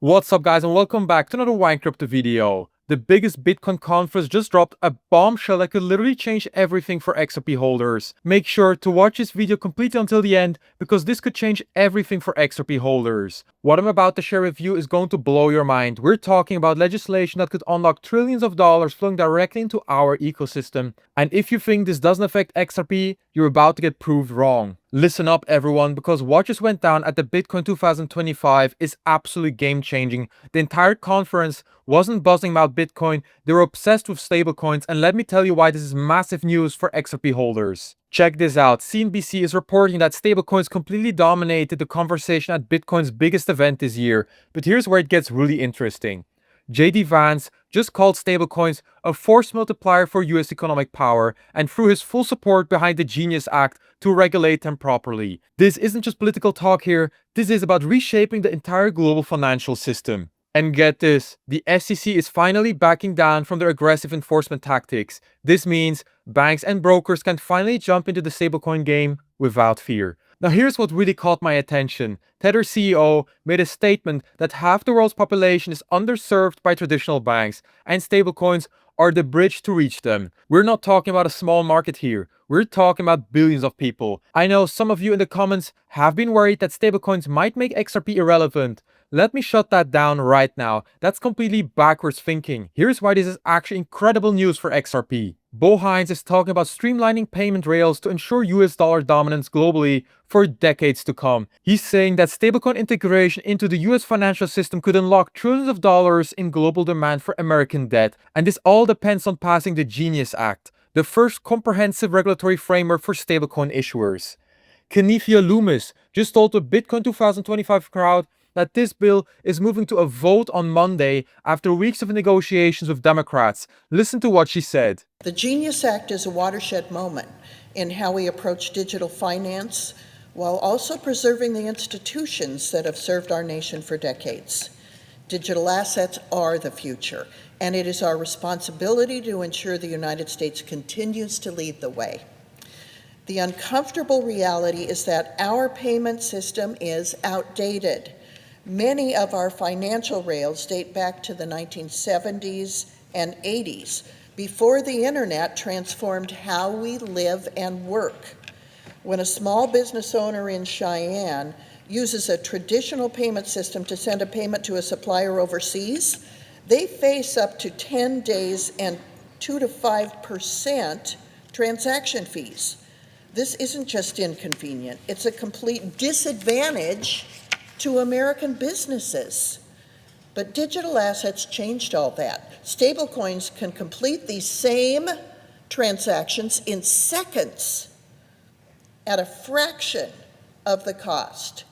What's up guys and welcome back to another Wynand Crypto video. The biggest Bitcoin conference just dropped a bombshell that could literally change everything for XRP holders. Make sure to watch this video completely until the end because this could change everything for XRP holders. What I'm about to share with you is going to blow your mind. We're talking about legislation that could unlock trillions of dollars flowing directly into our ecosystem. And if you think this doesn't affect XRP, you're about to get proved wrong. Listen up everyone, because what just went down at the Bitcoin 2025 is absolutely game changing. The entire conference wasn't buzzing about Bitcoin, they were obsessed with stablecoins, and let me tell you why this is massive news for XRP holders. Check this out, CNBC is reporting that stablecoins completely dominated the conversation at Bitcoin's biggest event this year, but here's where it gets really interesting. JD Vance just called stablecoins a force multiplier for US economic power and threw his full support behind the Genius Act to regulate them properly. This isn't just political talk here, this is about reshaping the entire global financial system. And get this, the SEC is finally backing down from their aggressive enforcement tactics. This means banks and brokers can finally jump into the stablecoin game without fear. Now here's what really caught my attention. Tether CEO made a statement that half the world's population is underserved by traditional banks, and stablecoins are the bridge to reach them. We're not talking about a small market here, we're talking about billions of people. I know some of you in the comments have been worried that stablecoins might make XRP irrelevant. Let me shut that down right now. That's completely backwards thinking. Here's why this is actually incredible news for XRP. Bo Hines is talking about streamlining payment rails to ensure US dollar dominance globally for decades to come. He's saying that stablecoin integration into the US financial system could unlock trillions of dollars in global demand for American debt, and this all depends on passing the Genius Act, the first comprehensive regulatory framework for stablecoin issuers. Kenethia Loomis just told the Bitcoin 2025 crowd that this bill is moving to a vote on Monday after weeks of negotiations with Democrats. Listen to what she said. The Genius Act is a watershed moment in how we approach digital finance while also preserving the institutions that have served our nation for decades. Digital assets are the future, and it is our responsibility to ensure the United States continues to lead the way. The uncomfortable reality is that our payment system is outdated. Many of our financial rails date back to the 1970s and 80s, before the internet transformed how we live and work. When a small business owner in Cheyenne uses a traditional payment system to send a payment to a supplier overseas, they face up to 10 days and 2 to 5% transaction fees. This isn't just inconvenient, it's a complete disadvantage to American businesses. But digital assets changed all that. Stablecoins can complete these same transactions in seconds at a fraction of the cost,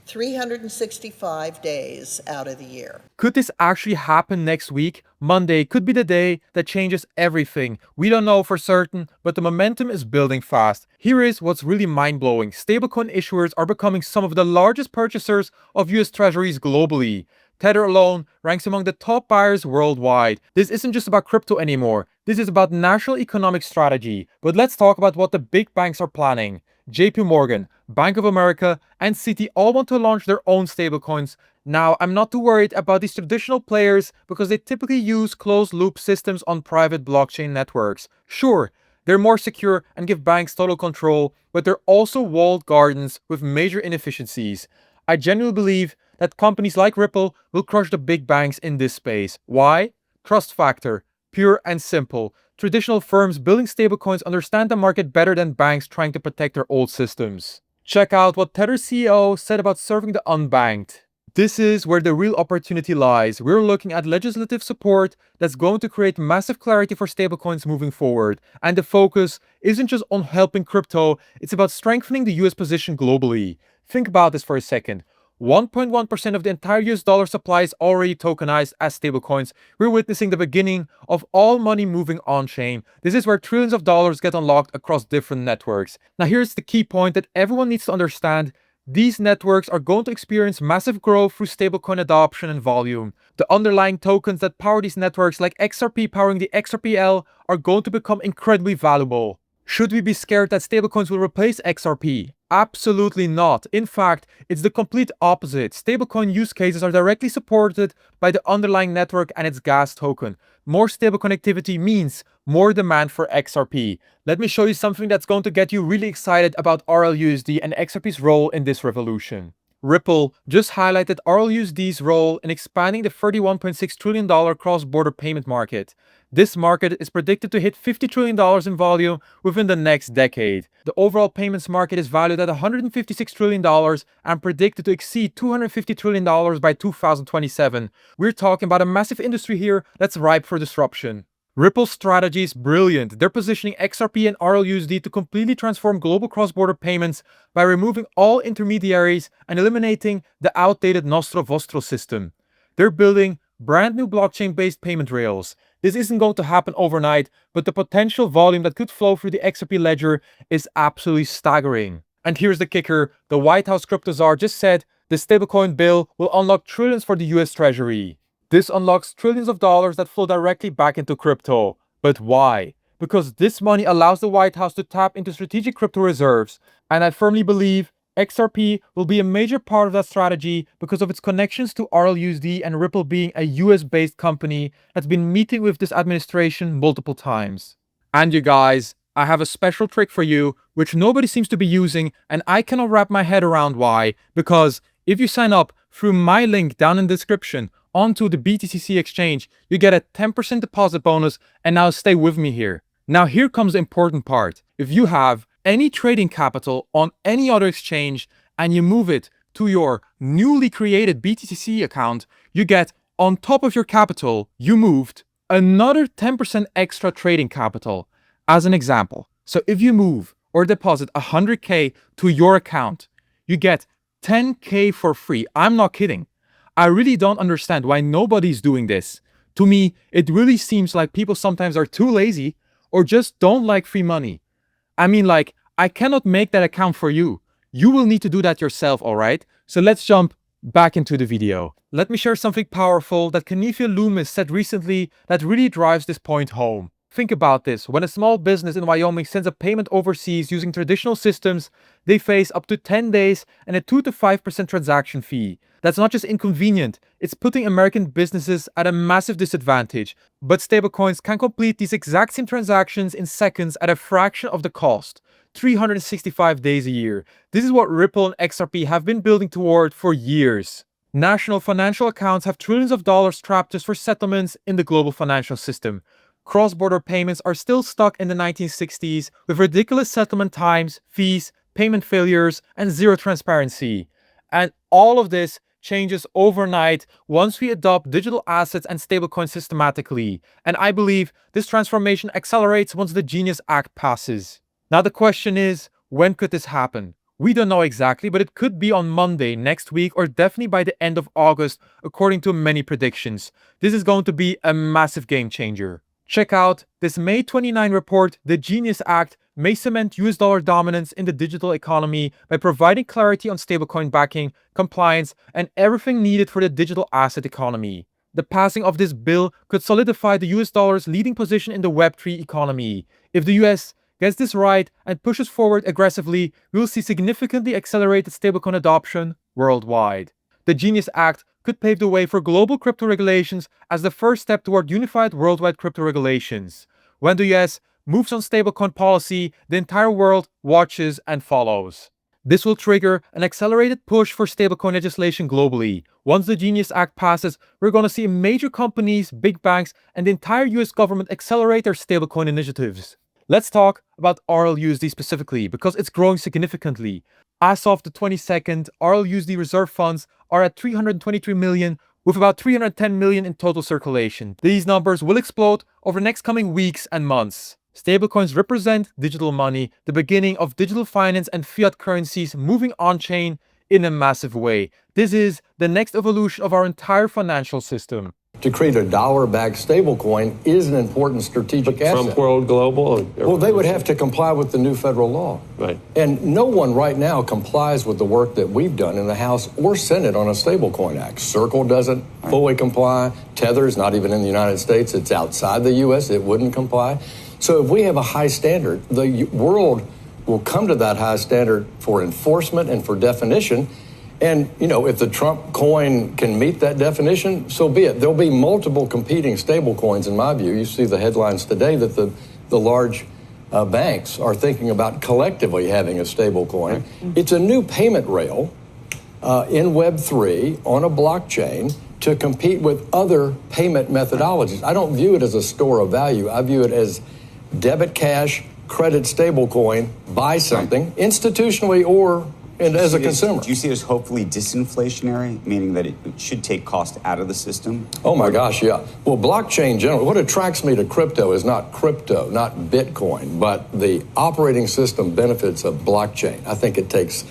365 days out of the year. Could this actually happen next week? Monday could be the day that changes everything. We don't know for certain, but the momentum is building fast. Here is what's really mind-blowing. Stablecoin issuers are becoming some of the largest purchasers of US treasuries globally. Tether alone ranks among the top buyers worldwide. This isn't just about crypto anymore. This is about national economic strategy. But let's talk about what the big banks are planning. JP Morgan, Bank of America, and Citi all want to launch their own stablecoins. Now, I'm not too worried about these traditional players because they typically use closed-loop systems on private blockchain networks. Sure, they're more secure and give banks total control, but they're also walled gardens with major inefficiencies. I genuinely believe that companies like Ripple will crush the big banks in this space. Why? Trust factor. Pure and simple. Traditional firms building stablecoins understand the market better than banks trying to protect their old systems. Check out what Tether CEO said about serving the unbanked. This is where the real opportunity lies. We're looking at legislative support that's going to create massive clarity for stablecoins moving forward. And the focus isn't just on helping crypto, it's about strengthening the US position globally. Think about this for a second. 1.1% of the entire US dollar supply is already tokenized as stablecoins. We're witnessing the beginning of all money moving on-chain. This is where trillions of dollars get unlocked across different networks. Now here's the key point that everyone needs to understand. These networks are going to experience massive growth through stablecoin adoption and volume. The underlying tokens that power these networks, like XRP powering the XRPL, are going to become incredibly valuable. Should we be scared that stablecoins will replace XRP? Absolutely not. In fact, it's the complete opposite. Stablecoin use cases are directly supported by the underlying network and its gas token. More stablecoin activity means more demand for XRP. Let me show you something that's going to get you really excited about RLUSD and XRP's role in this revolution. Ripple just highlighted RLUSD's role in expanding the $31.6 trillion cross-border payment market. This market is predicted to hit $50 trillion in volume within the next decade. The overall payments market is valued at $156 trillion and predicted to exceed $250 trillion by 2027. We're talking about a massive industry here that's ripe for disruption. Ripple's strategy is brilliant. They're positioning XRP and RLUSD to completely transform global cross-border payments by removing all intermediaries and eliminating the outdated Nostro Vostro system. They're building brand new blockchain-based payment rails. This isn't going to happen overnight, but the potential volume that could flow through the XRP ledger is absolutely staggering. And here's the kicker. The White House crypto czar just said the stablecoin bill will unlock trillions for the US Treasury. This unlocks trillions of dollars that flow directly back into crypto. But why? Because this money allows the White House to tap into strategic crypto reserves. And I firmly believe XRP will be a major part of that strategy because of its connections to RLUSD and Ripple being a US-based company that's been meeting with this administration multiple times. And you guys, I have a special trick for you, which nobody seems to be using, and I cannot wrap my head around why. Because if you sign up through my link down in the description onto the BTCC exchange, you get a 10% deposit bonus, and now stay with me here. Now here comes the important part. If you have any trading capital on any other exchange and you move it to your newly created BTCC account, you get, on top of your capital you moved, another 10% extra trading capital. As an example, so if you move or deposit 100k to your account, you get 10k for free. I'm not kidding. I really don't understand why nobody's doing this. To me, it really seems like people sometimes are too lazy or just don't like free money. I mean, like, I cannot make that account for you. You will need to do that yourself, alright? So let's jump back into the video. Let me share something powerful that Kenifia Loomis said recently that really drives this point home. Think about this. When a small business in Wyoming sends a payment overseas using traditional systems, they face up to 10 days and a 2 to 5% transaction fee. That's not just inconvenient, it's putting American businesses at a massive disadvantage. But stablecoins can complete these exact same transactions in seconds at a fraction of the cost. 365 days a year. This is what Ripple and XRP have been building toward for years. National financial accounts have trillions of dollars trapped just for settlements in the global financial system. Cross-border payments are still stuck in the 1960s with ridiculous settlement times, fees, payment failures, and zero transparency. And all of this changes overnight once we adopt digital assets and stablecoins systematically. And I believe this transformation accelerates once the Genius Act passes. Now the question is, when could this happen? We don't know exactly, but it could be on Monday next week or definitely by the end of August, according to many predictions. This is going to be a massive game changer. Check out this May 29 report. The Genius Act may cement US dollar dominance in the digital economy by providing clarity on stablecoin backing, compliance, and everything needed for the digital asset economy. The passing of this bill could solidify the US dollar's leading position in the Web3 economy. If the US gets this right and pushes forward aggressively, we will see significantly accelerated stablecoin adoption worldwide. The Genius Act could pave the way for global crypto regulations as the first step toward unified worldwide crypto regulations. When the US moves on stablecoin policy, the entire world watches and follows. This will trigger an accelerated push for stablecoin legislation globally. Once the Genius Act passes, we're going to see major companies, big banks, and the entire US government accelerate their stablecoin initiatives. Let's talk about RLUSD specifically, because it's growing significantly. As of the 22nd, RLUSD reserve funds are at 323 million, with about 310 million in total circulation. These numbers will explode over the next coming weeks and months. Stablecoins represent digital money, the beginning of digital finance and fiat currencies moving on-chain in a massive way. This is the next evolution of our entire financial system. To create a dollar-backed stablecoin is an important strategic asset. Trump World Global? Well, they would have to comply with the new federal law. Right. And no one right now complies with the work that we've done in the House or Senate on a stablecoin act. Circle doesn't fully comply. Tether's not even in the United States. It's outside the U.S. It wouldn't comply. So if we have a high standard, the world will come to that high standard for enforcement and for definition. And, you know, if the Trump coin can meet that definition, so be it. There'll be multiple competing stable coins, in my view. You see the headlines today that the large banks are thinking about collectively having a stable coin. It's a new payment rail in Web3 on a blockchain to compete with other payment methodologies. I don't view it as a store of value. I view it as debit cash, credit stablecoin, buy something institutionally or as a consumer. Do you see it as hopefully disinflationary, meaning that it should take cost out of the system? Oh my gosh, yeah. Well, blockchain generally, what attracts me to crypto is not crypto, not Bitcoin, but the operating system benefits of blockchain. I think it takes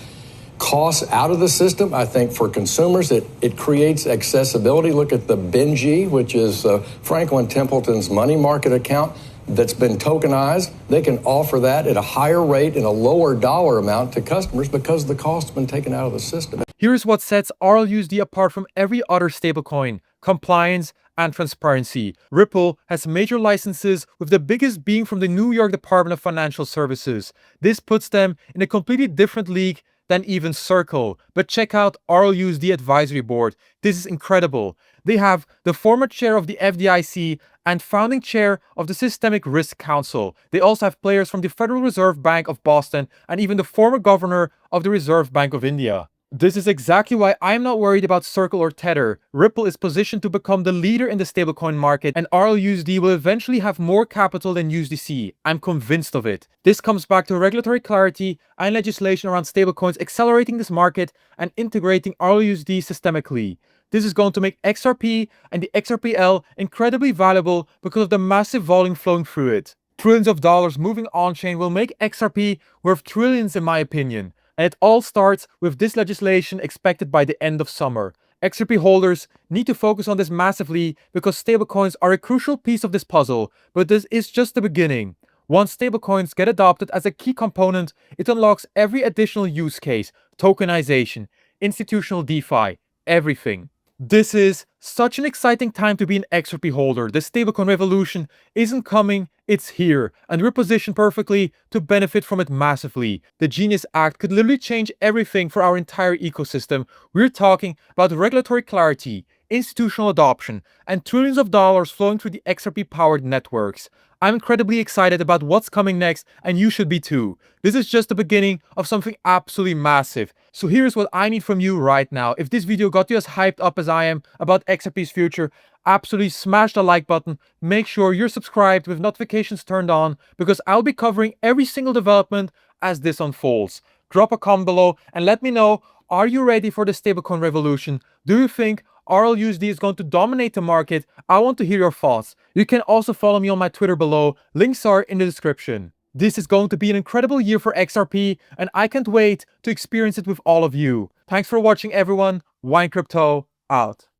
costs out of the system. I think for consumers, it creates accessibility. Look at the Benji, which is Franklin Templeton's money market account that's been tokenized. They can offer that at a higher rate and a lower dollar amount to customers because the cost has been taken out of the system. Here's what sets RLUSD apart from every other stablecoin: compliance and transparency. Ripple has major licenses, with the biggest being from the New York Department of Financial Services. This puts them in a completely different league than even Circle. But check out RLUSD Advisory Board. This is incredible. They have the former chair of the FDIC and founding chair of the Systemic Risk Council. They also have players from the Federal Reserve Bank of Boston and even the former governor of the Reserve Bank of India. This is exactly why I'm not worried about Circle or Tether. Ripple is positioned to become the leader in the stablecoin market, and RLUSD will eventually have more capital than USDC. I'm convinced of it. This comes back to regulatory clarity and legislation around stablecoins accelerating this market and integrating RLUSD systemically. This is going to make XRP and the XRPL incredibly valuable because of the massive volume flowing through it. Trillions of dollars moving on-chain will make XRP worth trillions, in my opinion. And it all starts with this legislation expected by the end of summer. XRP holders need to focus on this massively because stablecoins are a crucial piece of this puzzle, but this is just the beginning. Once stablecoins get adopted as a key component, it unlocks every additional use case: tokenization, institutional DeFi, everything. This is such an exciting time to be an XRP holder. The stablecoin revolution isn't coming, it's here, and we're positioned perfectly to benefit from it massively. The Genius Act could literally change everything for our entire ecosystem. We're talking about regulatory clarity, institutional adoption, and trillions of dollars flowing through the XRP-powered networks. I'm incredibly excited about what's coming next, and you should be too. This is just the beginning of something absolutely massive. So here's what I need from you right now. If this video got you as hyped up as I am about XRP's future, absolutely smash the like button. Make sure you're subscribed with notifications turned on, because I'll be covering every single development as this unfolds. Drop a comment below and let me know, are you ready for the stablecoin revolution? Do you think RLUSD is going to dominate the market? I want to hear your thoughts. You can also follow me on my Twitter below. Links are in the description. This is going to be an incredible year for XRP, and I can't wait to experience it with all of you. Thanks for watching, everyone. Wynand Crypto out.